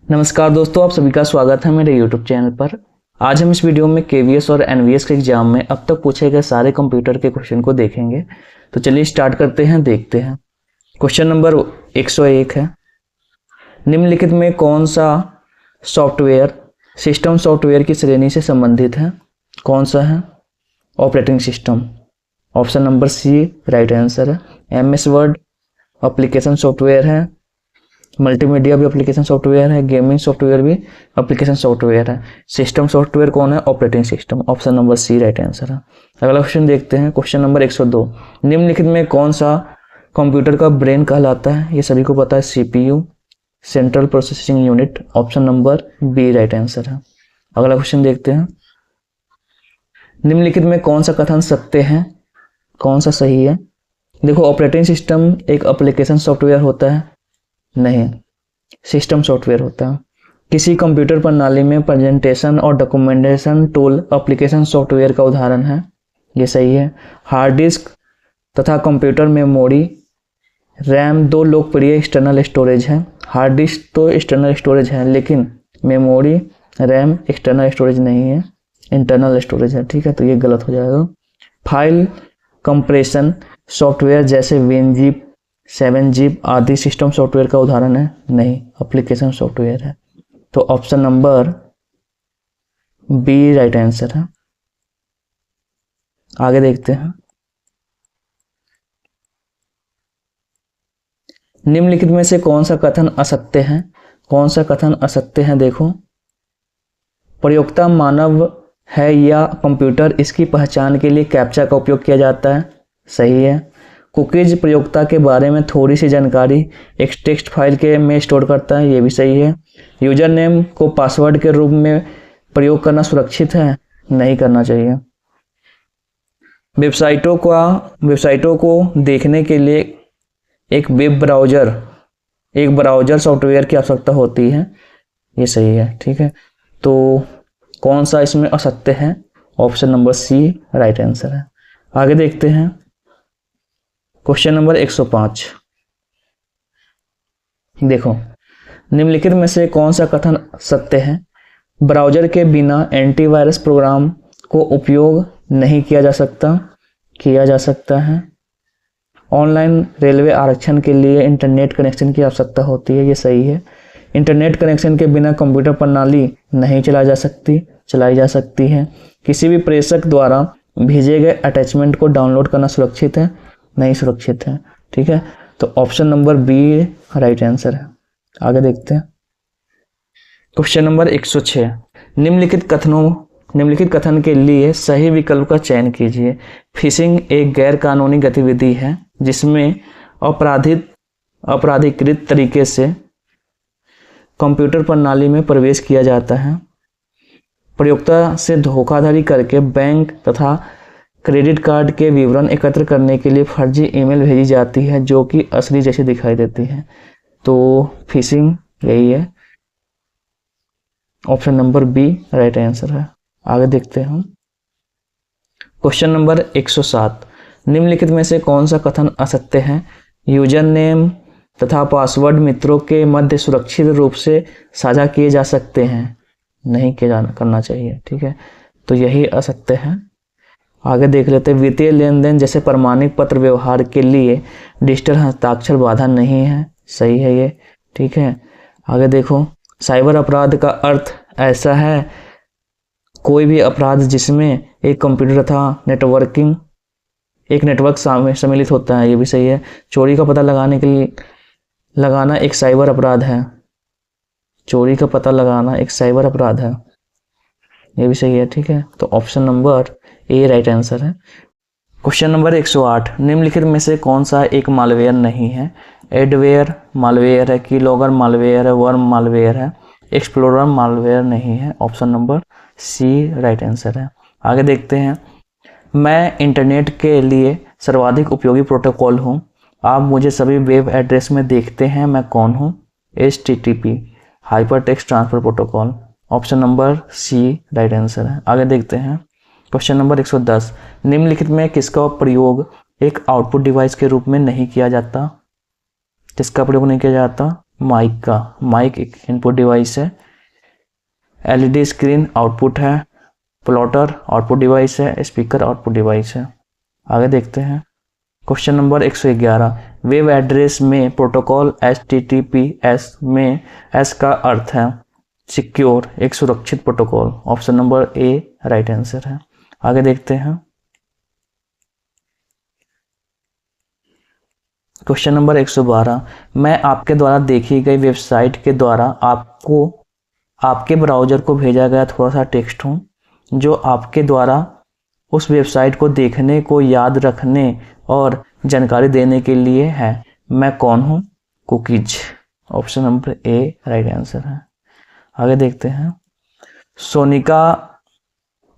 नमस्कार दोस्तों, आप सभी का स्वागत है मेरे YouTube चैनल पर। आज हम इस वीडियो में KVS और NVS के एग्जाम में अब तक पूछे गए सारे कंप्यूटर के क्वेश्चन को देखेंगे। तो चलिए स्टार्ट करते हैं, देखते हैं। क्वेश्चन नंबर 101 है, निम्नलिखित में कौन सा सॉफ्टवेयर सिस्टम सॉफ्टवेयर की श्रेणी से संबंधित है? कौन सा है? Operating system. Option number C right answer है। MS वर्ड एप्लीकेशन सॉफ्टवेयर है, मल्टीमीडिया भी एप्लीकेशन सॉफ्टवेयर है, गेमिंग सॉफ्टवेयर भी एप्लीकेशन सॉफ्टवेयर है। सिस्टम सॉफ्टवेयर कौन है? Operating system. Option number C right answer है। अगला क्वेश्चन देखते हैं, क्वेश्चन नंबर 102, निम्नलिखित में कौन सा कंप्यूटर का ब्रेन कहलाता है? ये सभी को पता है, CPU central processing unit. Option number B right answer है। अगला क्वेश्चन देखते हैं, निम्नलिखित में कौन सा कथन सत्य है, कौन सा सही है? देखो, ऑपरेटिंग सिस्टम एक एप्लीकेशन सॉफ्टवेयर होता है? नहीं, सिस्टम सॉफ्टवेयर होता है। किसी कंप्यूटर प्रणाली में प्रेजेंटेशन और डॉक्यूमेंटेशन टूल एप्लीकेशन सॉफ्टवेयर का उदाहरण है? ये सही है। हार्ड डिस्क तथा कंप्यूटर मेमोरी रैम दो लोकप्रिय एक्सटर्नल स्टोरेज हैं। हार्ड डिस्क तो एक्सटर्नल स्टोरेज है, लेकिन मेमोरी रैम एक्सटर्नल स्टोरेज नहीं है, इंटरनल स्टोरेज है। ठीक है, तो ये गलत हो जाएगा। फाइल कंप्रेशन सॉफ्टवेयर जैसे WinZip 7zip आदि सिस्टम सॉफ्टवेयर का उदाहरण है? नहीं, एप्लीकेशन सॉफ्टवेयर है। तो option number B right answer है। आगे देखते हैं, निम्नलिखित में से कौन सा कथन असत्य है? कौन सा कथन असत्य है? देखो, प्रयोक्ता मानव है या कंप्यूटर, इसकी पहचान के लिए कैप्चा का उपयोग किया जाता है? सही है। कुकीज प्रयोक्ता के बारे में थोड़ी सी जानकारी एक टेक्स्ट फाइल के में स्टोर करता है? ये भी सही है। यूजर नेम को पासवर्ड के रूप में प्रयोग करना सुरक्षित है? नहीं करना चाहिए। वेबसाइटों को देखने के लिए एक ब्राउजर सॉफ्टवेयर की आवश्यकता होती है? ये सही है। ठीक है, तो कौन सा इसमें असत्य है? Option number C right answer है। आगे देखते हैं, क्वेश्चन नंबर 105, देखो, निम्नलिखित में से कौन सा कथन सत्य है? ब्राउजर के बिना एंटीवायरस प्रोग्राम को उपयोग नहीं किया जा सकता? किया जा सकता है। ऑनलाइन रेलवे आरक्षण के लिए इंटरनेट कनेक्शन की आवश्यकता होती है? ये सही है। इंटरनेट कनेक्शन के बिना कंप्यूटर प्रणाली नहीं चलाई जा सकती है। किसी भी प्रेषक द्वारा भेजे गए अटैचमेंट को डाउनलोड करना सुरक्षित है? नहीं सुरक्षित है। ठीक है, तो option number B right answer है। आगे देखते हैं, क्वेश्चन नंबर 106, निम्नलिखित कथन के लिए सही विकल्प का चयन कीजिए। फिशिंग एक गैर कानूनी गतिविधि है जिसमें अपराधिकृत तरीके से कंप्यूटर प्रणाली में प्रवेश किया जाता है। प्रयोक्ता से धोखाधड़ी करके बैंक तथा क्रेडिट कार्ड के विवरण एकत्र करने के लिए फर्जी ईमेल भेजी जाती है जो कि असली जैसी दिखाई देती है। तो फिशिंग यही है। Option number B right answer है। आगे देखते हैं हम, क्वेश्चन नंबर 107, निम्नलिखित में से कौन सा कथन असत्य है? यूजर नेम तथा पासवर्ड मित्रों के मध्य सुरक्षित रूप से साझा किए जा सकते हैं? नहीं करना चाहिए। ठीक है, तो यही असत्य है। आगे देख लेते हैं, वित्तीय लेन देन जैसे प्रमाणिक पत्र व्यवहार के लिए डिजिटल हस्ताक्षर बाधा नहीं है? सही है ये। ठीक है, आगे देखो, साइबर अपराध का अर्थ ऐसा है कोई भी अपराध जिसमें एक कंप्यूटर तथा नेटवर्क सम्मिलित होता है? ये भी सही है। चोरी का पता लगाना एक साइबर अपराध है? चोरी का पता लगाना एक साइबर अपराध है? ये भी सही है। ठीक है, तो option number A right answer है। क्वेश्चन नंबर 108, निम्नलिखित में से कौन सा एक मालवेयर नहीं है? एडवेयर मालवेयर है, कीलॉगर मालवेयर है, वर्म मालवेयर है, एक्सप्लोरर मालवेयर नहीं है। Option number C right answer है। आगे देखते हैं, मैं इंटरनेट के लिए सर्वाधिक उपयोगी प्रोटोकॉल हूँ। आप मुझे सभी वेब एड्रेस में देखते हैं, मैं कौन हूँ? HTTP hypertext transfer protocol. Option number C right answer है। आगे देखते हैं, क्वेश्चन नंबर 110, निम्नलिखित में किसका प्रयोग एक आउटपुट डिवाइस के रूप में नहीं किया जाता? किसका प्रयोग नहीं किया जाता? माइक एक इनपुट डिवाइस है। एलईडी स्क्रीन आउटपुट है। प्लॉटर आउटपुट डिवाइस है। स्पीकर आउटपुट डिवाइस है। आगे देखते हैं क्वेश्चन नंबर 111। वेब एड्रेस में प्रोटोकॉल HTTPS में S का अर्थ है सिक्योर, एक सुरक्षित protocol. Option number A right answer है। आगे देखते हैं क्वेश्चन नंबर 112। मैं आपके द्वारा देखी गई वेबसाइट के द्वारा आपको आपके ब्राउज़र को भेजा गया थोड़ा सा टेक्स्ट हूँ जो आपके द्वारा उस वेबसाइट को देखने को याद रखने और जानकारी देने के लिए है। मैं कौन हूँ? Cookies. Option number A right answer है। आगे देखते हैं सोनिका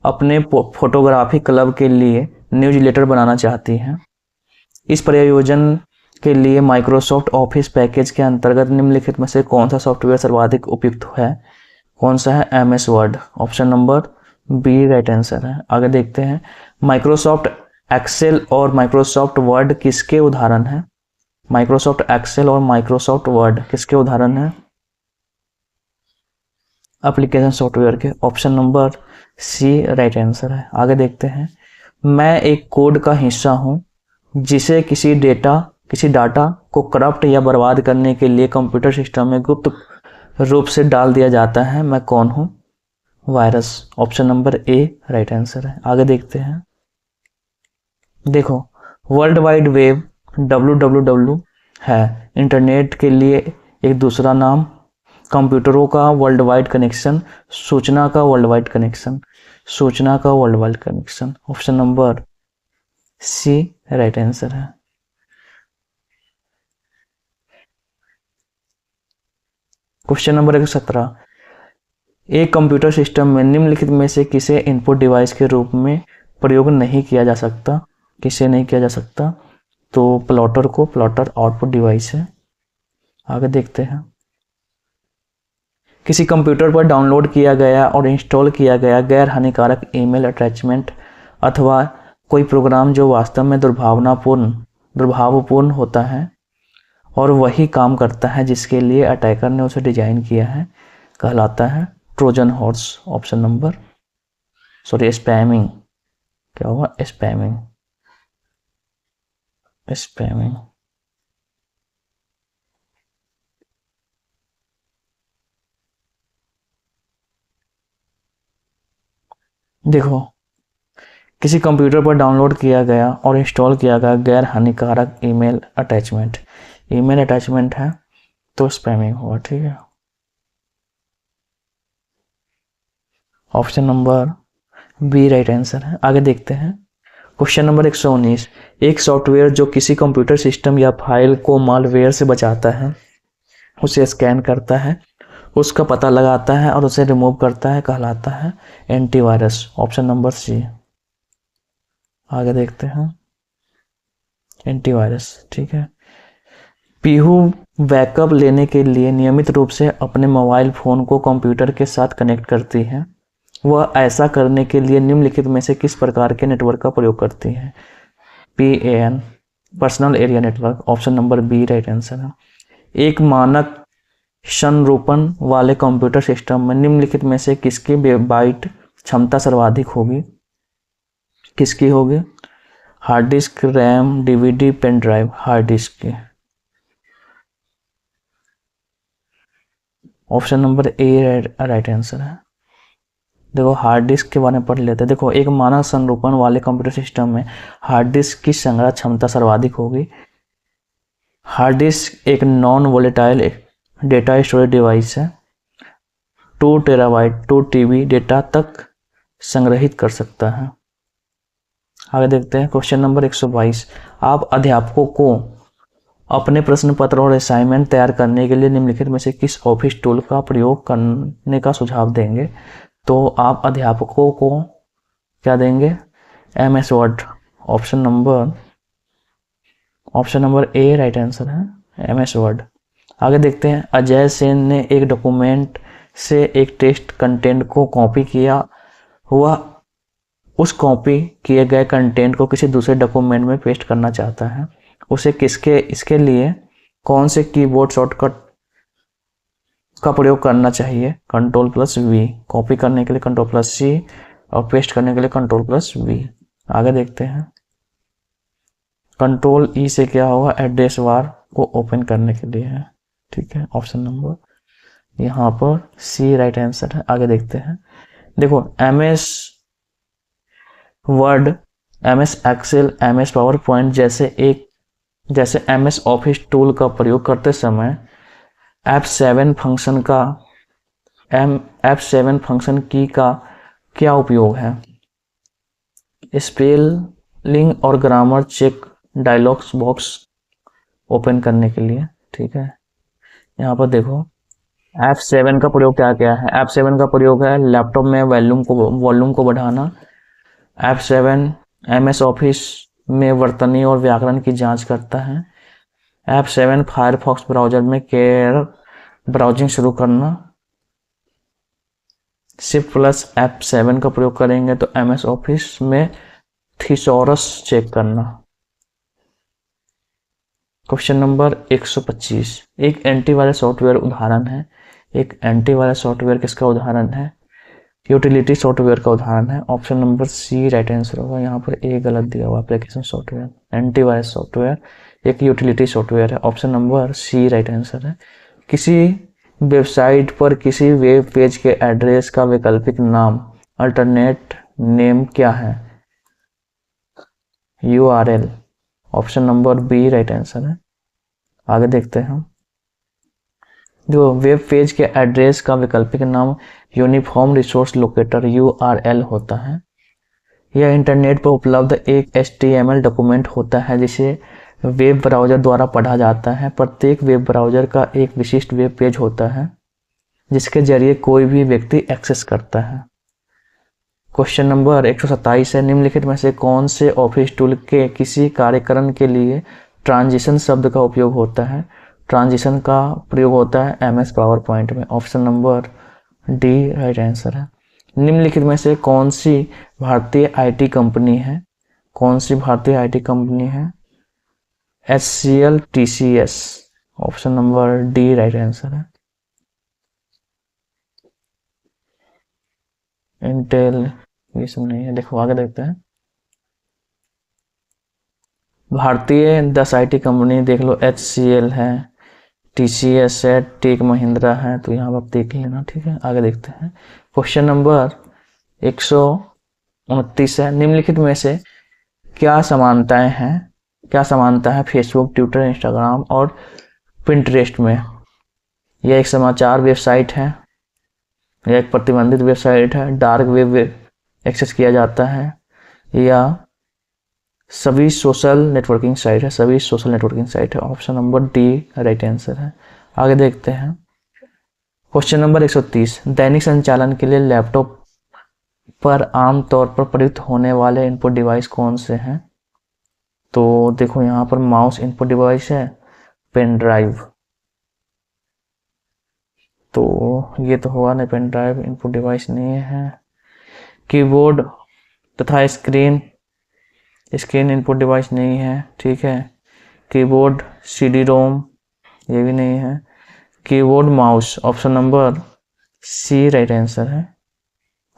अपने फोटोग्राफी क्लब के लिए न्यूज़लेटर बनाना चाहती हैं। इस प्रयोजन के लिए माइक्रोसॉफ्ट ऑफिस पैकेज के अंतर्गत निम्नलिखित में से कौन सा सॉफ्टवेयर सर्वाधिक उपयुक्त है? कौन सा है? MS Word. Option number B right answer है। आगे देखते हैं माइक्रोसॉफ्ट एक्सेल और माइक्रोसॉफ्ट वर्ड किसके उदाहरण हैं? माइक्रोसॉफ्ट एक्सेल और माइक्रोसॉफ्ट वर्ड किसके उदाहरण हैं? एप्लीकेशन सॉफ्टवेयर के। Option number C right answer है। आगे देखते हैं मैं एक कोड का हिस्सा हूं जिसे किसी डाटा को करप्ट या बर्बाद करने के लिए कंप्यूटर सिस्टम में गुप्त रूप से डाल दिया जाता है। मैं कौन हूं? Virus. Option number A right answer है। आगे देखते हैं देखो वर्ल्ड वाइड वेब WWW है इंटरनेट के लिए एक दूसरा नाम। कंप्यूटरों का वर्ल्ड वाइड कनेक्शन, सूचना का world wide connection. Option number C right answer है। Question number 117। एक कंप्यूटर सिस्टम में निम्नलिखित में से किसे इनपुट डिवाइस के रूप में प्रयोग नहीं किया जा सकता? किसे नहीं किया जा सकता? तो प्लॉटर को। प्लॉटर आउटपुट डिवाइस है। आगे देखते हैं किसी कंप्यूटर पर डाउनलोड किया गया और इंस्टॉल किया गया गैर हानिकारक ईमेल अटैचमेंट अथवा कोई प्रोग्राम जो वास्तव में दुर्भावपूर्ण होता है और वही काम करता है जिसके लिए अटैकर ने उसे डिजाइन किया है कहलाता है Trojan horse. Option number spamming. क्या होगा? स्पैमिंग। देखो किसी कंप्यूटर पर डाउनलोड किया गया और इंस्टॉल किया गया गैर हानिकारक ईमेल अटैचमेंट है तो स्पैमिंग होगा। ठीक है। Option number B right answer है। आगे देखते हैं क्वेश्चन नंबर 119। एक सॉफ्टवेयर जो किसी कंप्यूटर सिस्टम या फाइल को मालवेयर से बचाता है, उसे स्कैन करता है, उसका पता लगाता है और उसे रिमूव करता है कहलाता है एंटीवायरस। ऑप्शन नंबर सी। आगे देखते हैं एंटीवायरस। ठीक है। पीहू बैकअप लेने के लिए नियमित रूप से अपने मोबाइल फोन को कंप्यूटर के साथ कनेक्ट करती है। वह ऐसा करने के लिए निम्नलिखित में से किस प्रकार के नेटवर्क का प्रयोग करती है? PAN personal area network. Option number B right answer है। एक मानक संरूपण वाले कंप्यूटर सिस्टम में निम्नलिखित में से किसकी बाइट क्षमता सर्वाधिक होगी? किसकी होगी? Hard disk, RAM, DVD, pen drive. Hard disk की। Option number A right answer है। देखो हार्ड डिस्क के बारे में पढ़ लेते हैं। देखो एक मानक संरूपण वाले कंप्यूटर सिस्टम में हार्ड डिस्क की संग्रह क्षमता सर्वाधिक होगी। हार्ड डिस्क एक non volatile data storage device है। 2 टेराबाइट 2 TB डेटा तक संग्रहित कर सकता है। आगे देखते हैं क्वेश्चन नंबर 122। आप अध्यापकों को अपने प्रश्न पत्र और असाइनमेंट तैयार करने के लिए निम्नलिखित में से किस ऑफिस टूल का प्रयोग करने का सुझाव देंगे? तो आप अध्यापकों को क्या देंगे? MS Word. Option number A right answer है MS वर्ड। आगे देखते हैं अजय सेन ने एक डॉक्यूमेंट से एक टेक्स्ट कंटेंट को कॉपी किया। वह उस कॉपी किए गए कंटेंट को किसी दूसरे डॉक्यूमेंट में पेस्ट करना चाहता है। उसे इसके लिए कौन से कीबोर्ड शॉर्टकट का प्रयोग करना चाहिए, Ctrl+V, कॉपी करने के लिए Ctrl+C और पेस्ट करने के लिए Ctrl+V। आगे देखते हैं, Ctrl+E से क्या होगा, एड्रेस बार को ओपन करने के लिए है, ठीक है। ऑप्शन नंबर यहाँ पर सी राइट आंसर है। आगे देखते हैं, देखो MS Word, MS Excel, MS PowerPoint जैसे MS ऑफिस टूल का प्रयोग करते समय F7 फंक्शन की का क्या उपयोग है? स्पेलिंग और grammar check dialog box open करने के लिए, ठीक है। यहाँ पर देखो F7 का प्रयोग क्या क्या है। F7 का प्रयोग है लैपटॉप में वॉल्यूम को बढ़ाना। F7 MS ऑफिस में वर्तनी और व्याकरण की जांच करता है। F7 फायरफॉक्स ब्राउजर में कैर ब्राउजिंग शुरू करना। Shift+F7 का प्रयोग करेंगे तो MS ऑफिस में थिसॉरस चेक करना। क्वेश्चन नंबर 125, एक एंटीवायरस सॉफ्टवेयर उदाहरण है। एक एंटीवायरस सॉफ्टवेयर किसका उदाहरण है? यूटिलिटी सॉफ्टवेयर का उदाहरण है। Option number C right answer होगा। यहाँ पर ए गलत दिया हुआ, एप्लीकेशन सॉफ्टवेयर, एंटीवायरस सॉफ्टवेयर एक यूटिलिटी सॉफ्टवेयर है। Option number C right answer है। किसी वेबसाइट पर किसी वेब पेज के एड्रेस का वैकल्पिक नाम, अल्टरनेट नेम क्या है? URL। Option number B right answer है। आगे देखते हैं, जो वेब पेज के एड्रेस का वैकल्पिक नाम यूनिफॉर्म रिसोर्स लोकेटर URL होता है। यह इंटरनेट पर उपलब्ध एक HTML डॉक्यूमेंट होता है जिसे वेब ब्राउज़र द्वारा पढ़ा जाता है। प्रत्येक वेब ब्राउज़र का एक विशिष्ट वेब पेज होता है जिसके जरिए कोई भी व्यक्ति एक्सेस करता है। क्वेश्चन नंबर 127 है, निम्नलिखित में से कौन से ऑफिस टूल के किसी कार्यक्रम के लिए ट्रांजिशन शब्द का उपयोग होता है? ट्रांजिशन का प्रयोग होता है MS पावर पॉइंट में। Option number D right answer है। निम्नलिखित में से कौन सी भारतीय IT कंपनी है? कौन सी भारतीय IT कंपनी है? HCL TCS। Option number D right answer है। इंटेल ये सब नहीं है। देखो आगे देखते हैं, भारतीय 10 IT कंपनी देख लो, HCL है, TCS है, टेक महिंद्रा है, तो यहाँ आप देख लेना, ठीक है। आगे देखते हैं, क्वेश्चन नंबर 129 है, निम्नलिखित में से क्या समानता है फेसबुक, ट्विटर, इंस्टाग्राम और पिंटरेस्ट में? यह एक समाचार वेबसाइट है, यह एक प्रतिबंधित वेबसाइट है, डार्क वेब एक्सेस किया जाता है, या सभी सोशल नेटवर्किंग साइट है। Option number D right answer है। आगे देखते हैं, क्वेश्चन नंबर 130, दैनिक संचालन के लिए लैपटॉप पर आमतौर पर प्रयुक्त होने वाले इनपुट डिवाइस कौन से हैं? तो देखो यहाँ पर माउस इनपुट डिवाइस है, पेन ड्राइव, तो ये तो हुआ नहीं, पेन ड्राइव इनपुट डिवाइस नहीं है। कीबोर्ड तथा स्क्रीन इनपुट डिवाइस नहीं है, ठीक है। कीबोर्ड CD-ROM ये भी नहीं है। Keyboard mouse, option number C right answer है।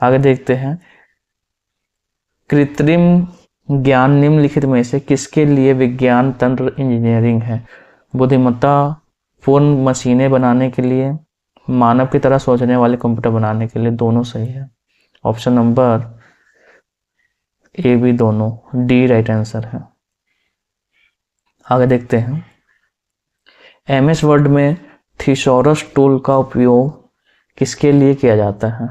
आगे देखते हैं, कृत्रिम ज्ञान निम्नलिखित में से किसके लिए विज्ञान तंत्र इंजीनियरिंग है? बुद्धिमत्ता पूर्ण मशीनें बनाने के लिए, मानव की तरह सोचने वाले कंप्यूटर बनाने के लिए, दोनों सही है। ऑप्शन नंबर ए भी दोनों, डी राइट आंसर है। आगे देखते हैं, MS वर्ड में थिसॉरस टूल का उपयोग किसके लिए किया जाता है?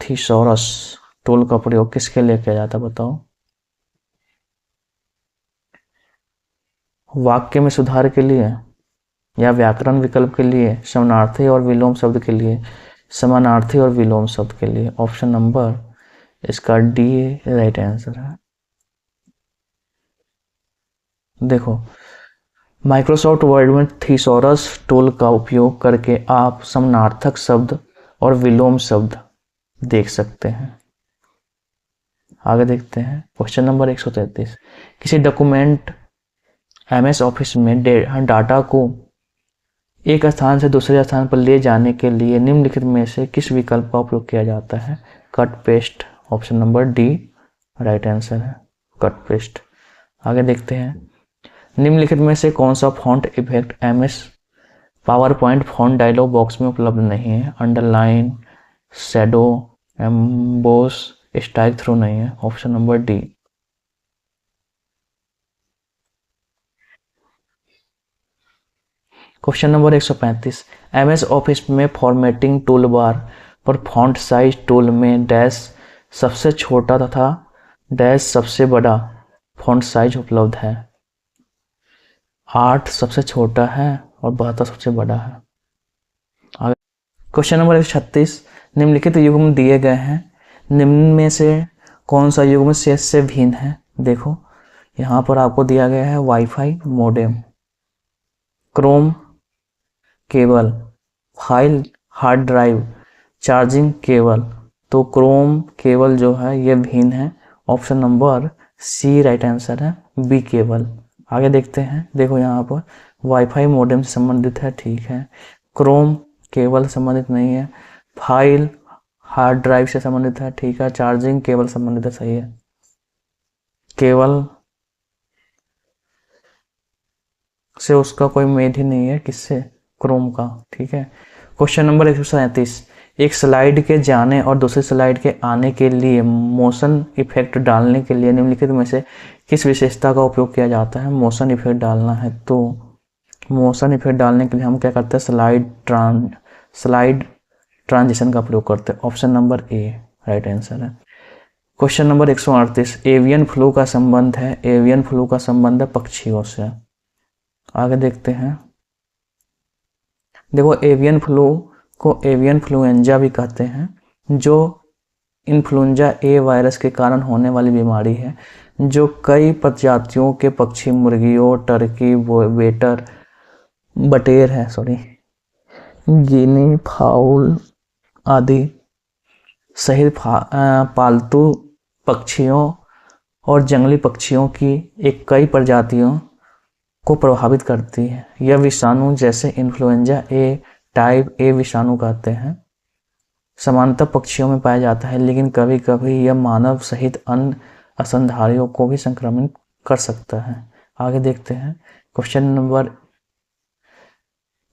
थिसॉरस टूल का प्रयोग किसके लिए किया जाता है बताओ? वाक्य में सुधार के लिए, या व्याकरण विकल्प के लिए, समानार्थी और विलोम शब्द के लिए, समानार्थी और विलोम शब्द के लिए। ऑप्शन नंबर इसका डी राइट आंसर है। देखो, माइक्रोसॉफ्ट वर्ड में थिसॉरस टूल का उपयोग करके आप समानार्थक शब्द और विलोम शब्द देख सकते हैं। आगे देखते हैं, क्वेश्चन नंबर 133, किसी डॉक्यूमेंट MS ऑफिस में डाटा को एक स्थान से दूसरे स्थान पर ले जाने के लिए निम्नलिखित में से किस विकल्प का उपयोग किया जाता है? Cut paste, option number D right answer है, कट पेस्ट। आगे देखते हैं, निम्नलिखित में से कौन सा font effect MS PowerPoint font dialog box में उपलब्ध नहीं है? Underline, shadow, emboss, strike through नहीं है, option number D. Question number 135, MS Office में फॉर्मेटिंग टूल बार पर फॉन्ट साइज टूल में डैश सबसे छोटा तथा डैश सबसे बड़ा फॉन्ट साइज उपलब्ध है। 8 सबसे छोटा है और 72 सबसे बड़ा है। क्वेश्चन नंबर 136, निम्नलिखित युग्म दिए गए हैं, निम्न में से कौन सा युग्म शेष से भिन्न है? देखो यहाँ पर आपको दिया गया है wifi modem, chrome cable, file hard drive, charging cable. तो क्रोम केबल जो है ये भिन्न है, option number C right answer है, बी केबल। आगे देखते हैं, देखो यहाँ पर वाईफाई मोडेम से संबंधित है, ठीक है, क्रोम केबल संबंधित नहीं है, फाइल हार्ड ड्राइव से संबंधित है, ठीक है, चार्जिंग केबल संबंधित है, सही है। केबल से उसका कोई मेल ही नहीं है, किससे? क्रोम का, ठीक है। क्वेश्चन नंबर 137, एक स्लाइड के जाने और दूसरी स्लाइड के आने के लिए मोशन इफेक्ट डालने के लिए निम्नलिखित में से किस विशेषता का उपयोग किया जाता है? मोशन इफेक्ट डालना है तो मोशन इफेक्ट डालने के लिए हम क्या करते हैं? स्लाइड ट्रांजिशन का प्रयोग करते हैं, option number A right answer है। क्वेश्चन नंबर 138, एवियन फ्लू का संबंध है, एवियन फ्लू का संबंध है पक्षियों से। आगे देखते हैं, देखो एवियन फ्लू को एवियन फ्लूएंजा भी कहते हैं, जो इन्फ्लुएंजा ए वायरस के कारण होने वाली बीमारी है, जो कई प्रजातियों के पक्षी, मुर्गियों, टर्की, बटेर है, गिनी फाउल आदि सहित पालतू पक्षियों और जंगली पक्षियों की एक कई प्रजातियों को प्रभावित करती है। यह विषाणु जैसे इन्फ्लुएंजा ए टाइप ए विषाणु कहते हैं, सामान्यतः पक्षियों में पाया जाता है, लेकिन कभी कभी यह मानव सहित अन्य स्तनधारियों को भी संक्रमित कर सकता है। आगे देखते हैं, क्वेश्चन नंबर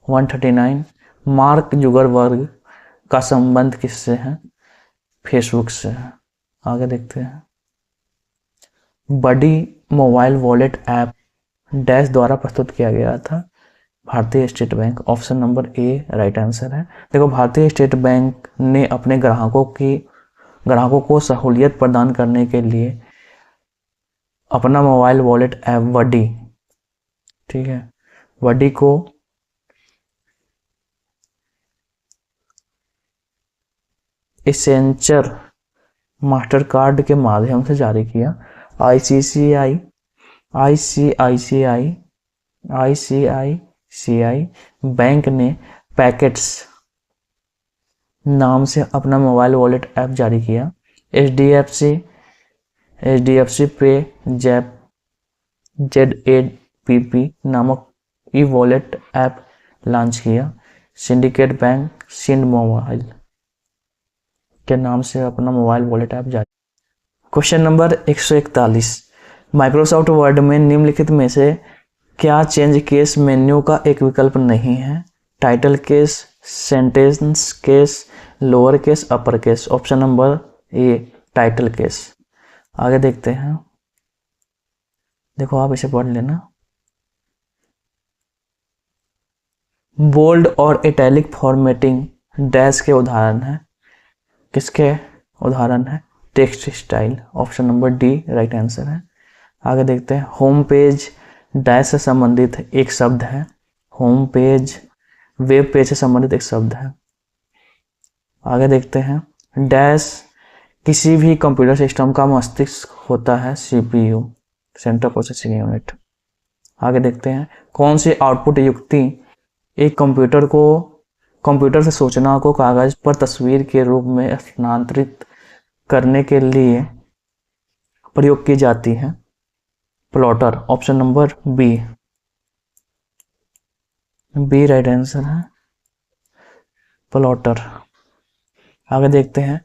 139, मार्क जुकरबर्ग का संबंध किससे है? फेसबुक से है। आगे देखते हैं, बडी मोबाइल वॉलेट ऐप डैश द्वारा प्रस्तुत किया गया था? भारतीय state bank, option number A right answer है। देखो भारतीय स्टेट बैंक ने अपने ग्राहकों को सहूलियत प्रदान करने के लिए अपना मोबाइल वॉलेट ऐप बडी, ठीक है, बडी को एसेंचर मास्टर कार्ड के माध्यम से जारी किया। आईसीआईसीआई बैंक ने पैकेट्स नाम से अपना मोबाइल वॉलेट ऐप जारी किया। एचडीएफसी पे ZAPP नामक ई वॉलेट ऐप लॉन्च किया। सिंडिकेट बैंक सिंड मोबाइल के नाम से अपना मोबाइल वॉलेट ऐप जारी। क्वेश्चन नंबर 141, माइक्रोसॉफ्ट वर्ड में निम्नलिखित में से क्या चेंज केस मेन्यू का एक विकल्प नहीं है? Title case, sentence case, lower case, upper case, option number ए टाइटल केस। आगे देखते हैं, देखो आप इसे पढ़ लेना। बोल्ड और इटैलिक फॉर्मेटिंग डैश के उदाहरण है, किसके उदाहरण है? Text style, option number D right answer है। आगे देखते हैं, होम पेज डैश से संबंधित एक शब्द है, होम पेज वेब पेज से संबंधित एक शब्द है। आगे देखते हैं, डैश किसी भी कंप्यूटर सिस्टम का मस्तिष्क होता है, CPU सेंट्रल प्रोसेसिंग यूनिट। आगे देखते हैं, कौन सी आउटपुट युक्ति एक कंप्यूटर से सूचना को कागज पर तस्वीर के रूप में स्थानांतरित करने के लिए प्रयोग की जाती है? Plotter, option number B B right answer है, प्लॉटर। आगे देखते हैं,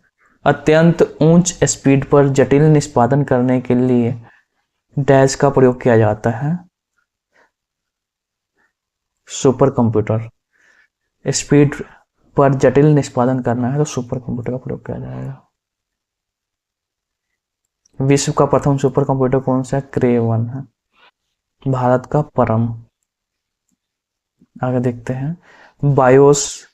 अत्यंत उच्च स्पीड पर जटिल निष्पादन करने के लिए डैश का प्रयोग किया जाता है, सुपर कंप्यूटर। स्पीड पर जटिल निष्पादन करना है तो सुपर कंप्यूटर का प्रयोग किया जाएगा। विश्व का प्रथम सुपर कंप्यूटर कौन सा है? क्रे 1 है, भारत का परम। आगे देखते हैं, बायोस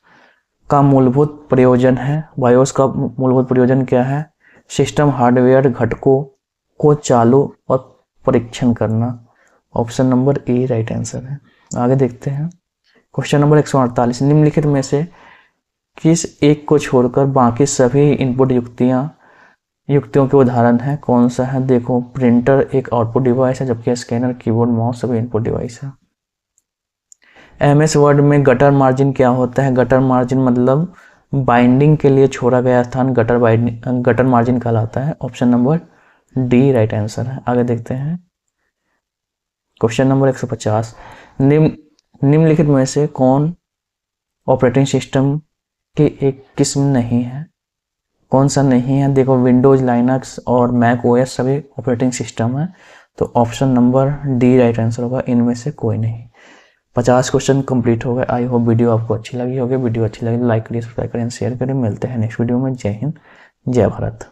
का मूलभूत प्रयोजन है, बायोस का मूलभूत प्रयोजन क्या है? सिस्टम हार्डवेयर घटकों को चालू और परीक्षण करना। Option number A right answer है। आगे देखते हैं, क्वेश्चन नंबर 148, निम्नलिखित में से किस एक को छोड़कर बाकी सभी इनपुट युक्तियों के उदाहरण है? कौन सा है? देखो, प्रिंटर एक आउटपुट डिवाइस है, जबकि स्कैनर, कीबोर्ड, माउस सभी इनपुट डिवाइस है। एमएस वर्ड में गटर मार्जिन क्या होता है? गटर मार्जिन मतलब बाइंडिंग के लिए छोड़ा गया स्थान गटर मार्जिन कहलाता है। Option number D right answer है। आगे देखते हैं, क्वेश्चन नंबर 150, निम्नलिखित में से कौन ऑपरेटिंग सिस्टम की एक किस्म नहीं है? कौन सा नहीं है? देखो, विंडोज, लाइनक्स और मैक ओएस सभी ऑपरेटिंग सिस्टम है, तो option number D right answer होगा, इनमें से कोई नहीं। 50 क्वेश्चन कंप्लीट हो गए। आई होप वीडियो आपको अच्छी लगी होगी। वीडियो अच्छी लगी तो लाइक करिए, सब्सक्राइब करें, शेयर करें। मिलते हैं नेक्स्ट वीडियो में। जय हिंद, जय भारत।